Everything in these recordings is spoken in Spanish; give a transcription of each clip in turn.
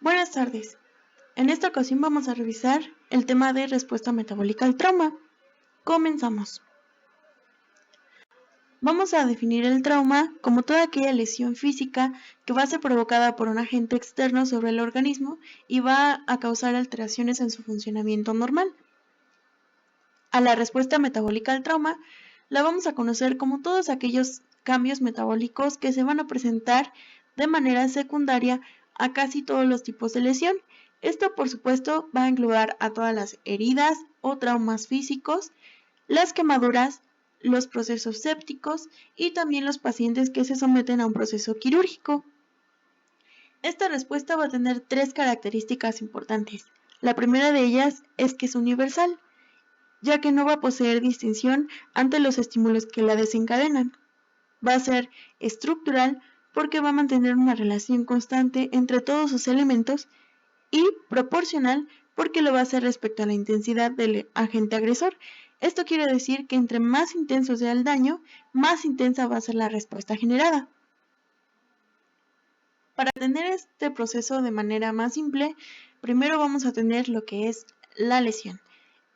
Buenas tardes. En esta ocasión vamos a revisar el tema de respuesta metabólica al trauma. Comenzamos. Vamos a definir el trauma como toda aquella lesión física que va a ser provocada por un agente externo sobre el organismo y va a causar alteraciones en su funcionamiento normal. A la respuesta metabólica al trauma la vamos a conocer como todos aquellos cambios metabólicos que se van a presentar de manera secundaria a casi todos los tipos de lesión. Esto, por supuesto, va a englobar a todas las heridas o traumas físicos, las quemaduras, los procesos sépticos y también los pacientes que se someten a un proceso quirúrgico. Esta respuesta va a tener tres características importantes. La primera de ellas es que es universal, ya que no va a poseer distinción ante los estímulos que la desencadenan. Va a ser estructural porque va a mantener una relación constante entre todos sus elementos y proporcional porque lo va a hacer respecto a la intensidad del agente agresor. Esto quiere decir que entre más intenso sea el daño, más intensa va a ser la respuesta generada. Para tener este proceso de manera más simple, primero vamos a tener lo que es la lesión.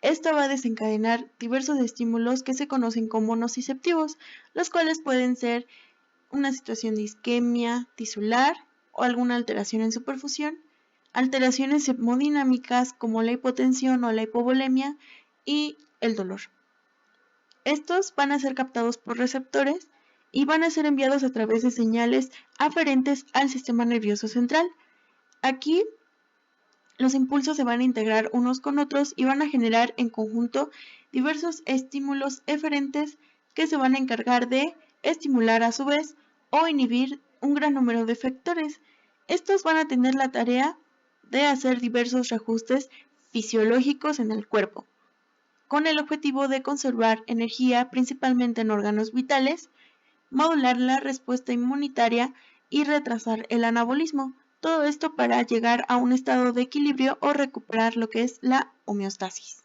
Esta va a desencadenar diversos estímulos que se conocen como nociceptivos, los cuales pueden ser una situación de isquemia tisular o alguna alteración en su perfusión, alteraciones hemodinámicas como la hipotensión o la hipovolemia y el dolor. Estos van a ser captados por receptores y van a ser enviados a través de señales aferentes al sistema nervioso central. Aquí los impulsos se van a integrar unos con otros y van a generar en conjunto diversos estímulos eferentes que se van a encargar de estimular a su vez o inhibir un gran número de efectores. Estos van a tener la tarea de hacer diversos reajustes fisiológicos en el cuerpo, con el objetivo de conservar energía principalmente en órganos vitales, modular la respuesta inmunitaria y retrasar el anabolismo. Todo esto para llegar a un estado de equilibrio o recuperar lo que es la homeostasis.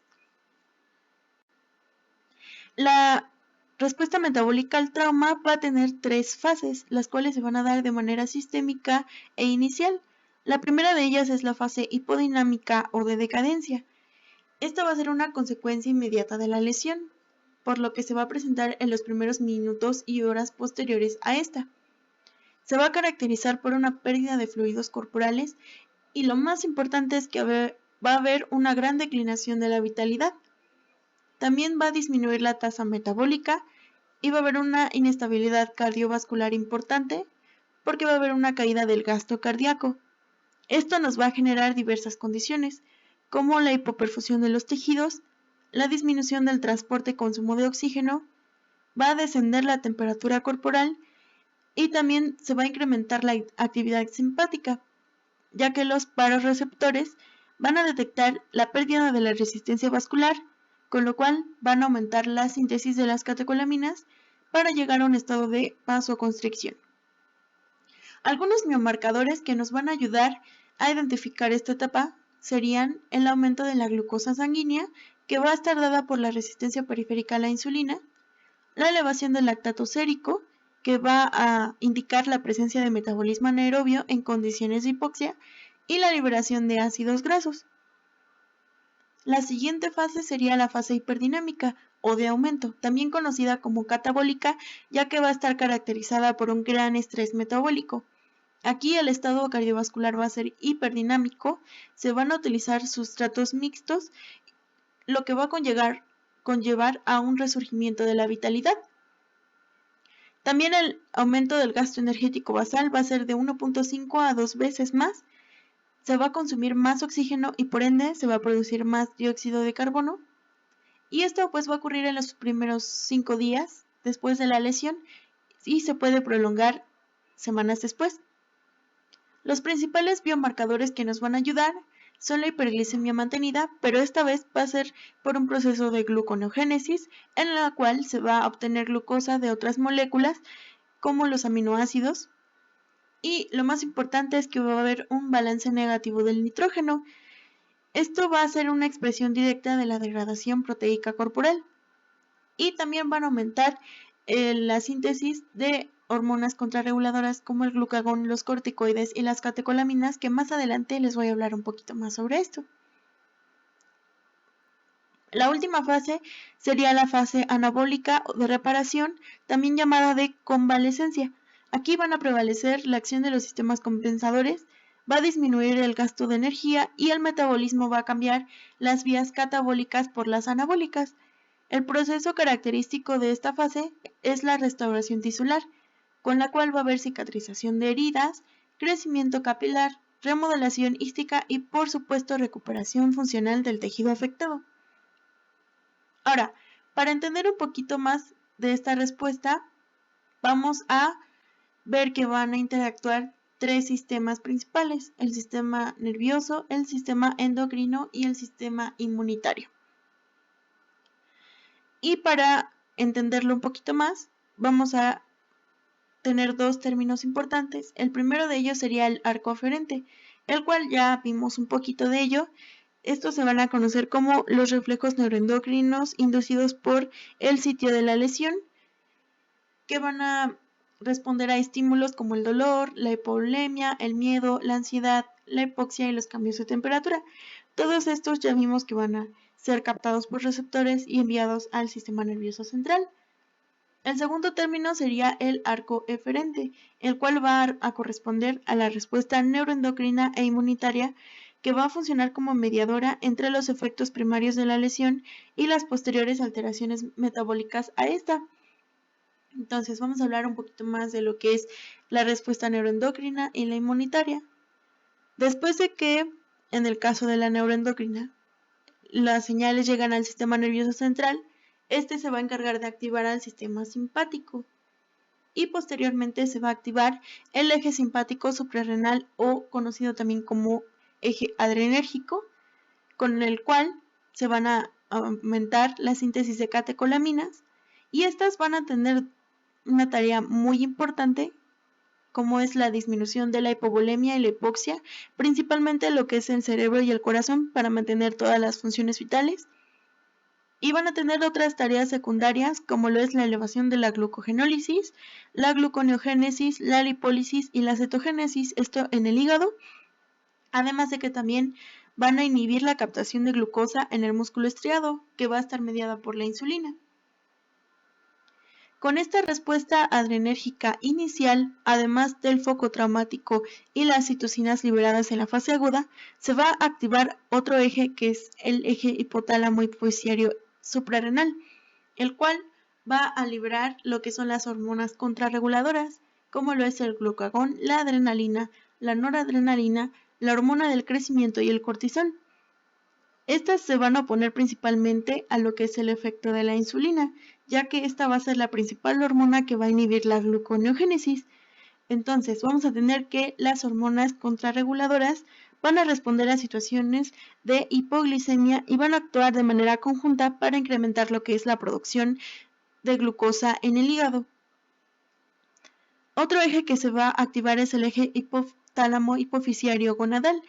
La respuesta metabólica al trauma va a tener tres fases, las cuales se van a dar de manera sistémica e inicial. La primera de ellas es la fase hipodinámica o de decadencia. Esta va a ser una consecuencia inmediata de la lesión, por lo que se va a presentar en los primeros minutos y horas posteriores a esta. Se va a caracterizar por una pérdida de fluidos corporales y lo más importante es que va a haber una gran declinación de la vitalidad. También va a disminuir la tasa metabólica y va a haber una inestabilidad cardiovascular importante porque va a haber una caída del gasto cardíaco. Esto nos va a generar diversas condiciones, como la hipoperfusión de los tejidos, la disminución del transporte y consumo de oxígeno, va a descender la temperatura corporal y también se va a incrementar la actividad simpática, ya que los paroreceptores van a detectar la pérdida de la resistencia vascular, con lo cual van a aumentar la síntesis de las catecolaminas para llegar a un estado de vasoconstricción. Algunos biomarcadores que nos van a ayudar a identificar esta etapa serían el aumento de la glucosa sanguínea, que va a estar dada por la resistencia periférica a la insulina, la elevación del lactato sérico, que va a indicar la presencia de metabolismo anaerobio en condiciones de hipoxia, y la liberación de ácidos grasos. La siguiente fase sería la fase hiperdinámica o de aumento, también conocida como catabólica, ya que va a estar caracterizada por un gran estrés metabólico. Aquí el estado cardiovascular va a ser hiperdinámico, se van a utilizar sustratos mixtos, lo que va a conllevar a un resurgimiento de la vitalidad. También el aumento del gasto energético basal va a ser de 1.5 a 2 veces más. Se va a consumir más oxígeno y por ende se va a producir más dióxido de carbono. Y esto pues va a ocurrir en los primeros 5 días después de la lesión y se puede prolongar semanas después. Los principales biomarcadores que nos van a ayudar son la hiperglicemia mantenida, pero esta vez va a ser por un proceso de gluconeogénesis en la cual se va a obtener glucosa de otras moléculas como los aminoácidos. Y lo más importante es que va a haber un balance negativo del nitrógeno. Esto va a ser una expresión directa de la degradación proteica corporal. Y también van a aumentar la síntesis de hormonas contrarreguladoras como el glucagón, los corticoides y las catecolaminas, que más adelante les voy a hablar un poquito más sobre esto. La última fase sería la fase anabólica o de reparación, también llamada de convalescencia. Aquí van a prevalecer la acción de los sistemas compensadores, va a disminuir el gasto de energía y el metabolismo va a cambiar las vías catabólicas por las anabólicas. El proceso característico de esta fase es la restauración tisular, con la cual va a haber cicatrización de heridas, crecimiento capilar, remodelación hística y, por supuesto, recuperación funcional del tejido afectado. Ahora, para entender un poquito más de esta respuesta, vamos a ver que van a interactuar tres sistemas principales: el sistema nervioso, el sistema endocrino y el sistema inmunitario. Y para entenderlo un poquito más, vamos a tener dos términos importantes. El primero de ellos sería el arco aferente, el cual ya vimos un poquito de ello. Estos se van a conocer como los reflejos neuroendocrinos inducidos por el sitio de la lesión, que van a responder a estímulos como el dolor, la hipovolemia, el miedo, la ansiedad, la hipoxia y los cambios de temperatura. Todos estos ya vimos que van a ser captados por receptores y enviados al sistema nervioso central. El segundo término sería el arco eferente, el cual va a corresponder a la respuesta neuroendocrina e inmunitaria, que va a funcionar como mediadora entre los efectos primarios de la lesión y las posteriores alteraciones metabólicas a esta. Entonces vamos a hablar un poquito más de lo que es la respuesta neuroendocrina y la inmunitaria. Después de que, en el caso de la neuroendocrina, las señales llegan al sistema nervioso central, este se va a encargar de activar al sistema simpático y posteriormente se va a activar el eje simpático suprarrenal, o conocido también como eje adrenérgico, con el cual se van a aumentar la síntesis de catecolaminas, y estas van a tener una tarea muy importante, como es la disminución de la hipovolemia y la hipoxia, principalmente lo que es el cerebro y el corazón, para mantener todas las funciones vitales. Y van a tener otras tareas secundarias, como lo es la elevación de la glucogenólisis, la gluconeogénesis, la lipólisis y la cetogénesis, esto en el hígado, además de que también van a inhibir la captación de glucosa en el músculo estriado, que va a estar mediada por la insulina. Con esta respuesta adrenérgica inicial, además del foco traumático y las citocinas liberadas en la fase aguda, se va a activar otro eje, que es el eje hipotálamo hipoficiario suprarrenal, el cual va a liberar lo que son las hormonas contrarreguladoras, como lo es el glucagón, la adrenalina, la noradrenalina, la hormona del crecimiento y el cortisol. Estas se van a oponer principalmente a lo que es el efecto de la insulina, ya que esta va a ser la principal hormona que va a inhibir la gluconeogénesis. Entonces, vamos a tener que las hormonas contrarreguladoras van a responder a situaciones de hipoglicemia y van a actuar de manera conjunta para incrementar lo que es la producción de glucosa en el hígado. Otro eje que se va a activar es el eje hipotálamo hipoficiario gonadal.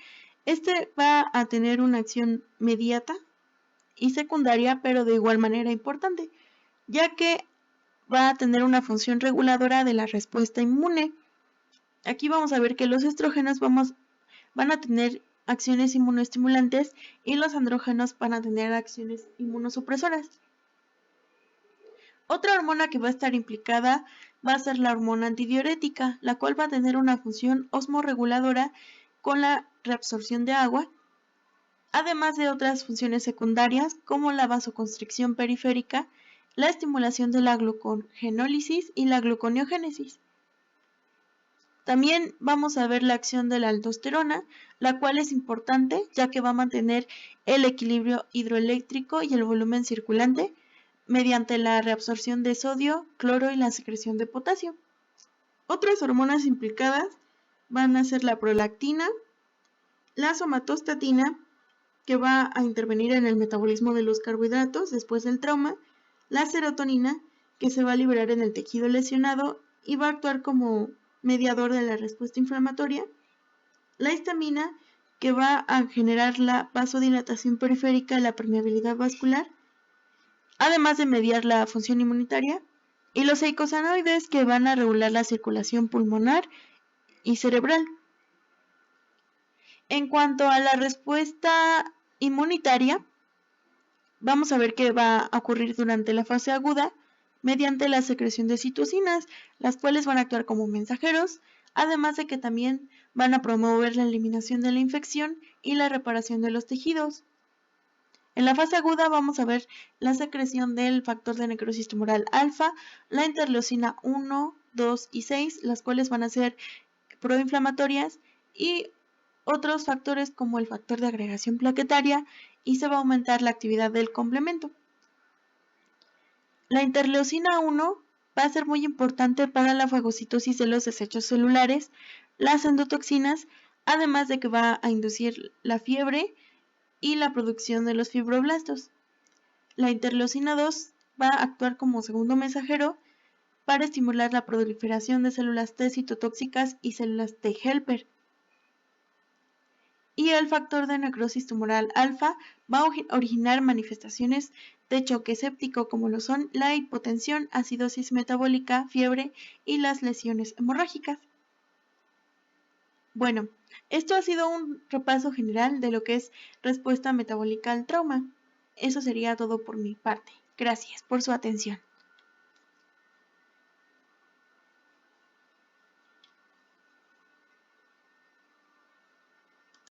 Este va a tener una acción inmediata y secundaria, pero de igual manera importante, ya que va a tener una función reguladora de la respuesta inmune. Aquí vamos a ver que los estrógenos van a tener acciones inmunoestimulantes y los andrógenos van a tener acciones inmunosupresoras. Otra hormona que va a estar implicada va a ser la hormona antidiurética, la cual va a tener una función osmorreguladora con la reabsorción de agua, además de otras funciones secundarias como la vasoconstricción periférica, la estimulación de la glucogenólisis y la gluconeogénesis. También vamos a ver la acción de la aldosterona, la cual es importante ya que va a mantener el equilibrio hidroeléctrico y el volumen circulante mediante la reabsorción de sodio, cloro y la secreción de potasio. Otras hormonas implicadas van a ser la prolactina, la somatostatina, que va a intervenir en el metabolismo de los carbohidratos después del trauma, la serotonina, que se va a liberar en el tejido lesionado y va a actuar como mediador de la respuesta inflamatoria, la histamina, que va a generar la vasodilatación periférica y la permeabilidad vascular, además de mediar la función inmunitaria, y los eicosanoides que van a regular la circulación pulmonar y cerebral. En cuanto a la respuesta inmunitaria, vamos a ver qué va a ocurrir durante la fase aguda mediante la secreción de citocinas, las cuales van a actuar como mensajeros, además de que también van a promover la eliminación de la infección y la reparación de los tejidos. En la fase aguda vamos a ver la secreción del factor de necrosis tumoral alfa, la interleucina 1, 2 y 6, las cuales van a ser proinflamatorias, y otros factores como el factor de agregación plaquetaria, y se va a aumentar la actividad del complemento. La interleucina 1 va a ser muy importante para la fagocitosis de los desechos celulares, las endotoxinas, además de que va a inducir la fiebre y la producción de los fibroblastos. La interleucina 2 va a actuar como segundo mensajero para estimular la proliferación de células T citotóxicas y células T helper. Y el factor de necrosis tumoral alfa va a originar manifestaciones de choque séptico como lo son la hipotensión, acidosis metabólica, fiebre y las lesiones hemorrágicas. Bueno, esto ha sido un repaso general de lo que es respuesta metabólica al trauma. Eso sería todo por mi parte. Gracias por su atención.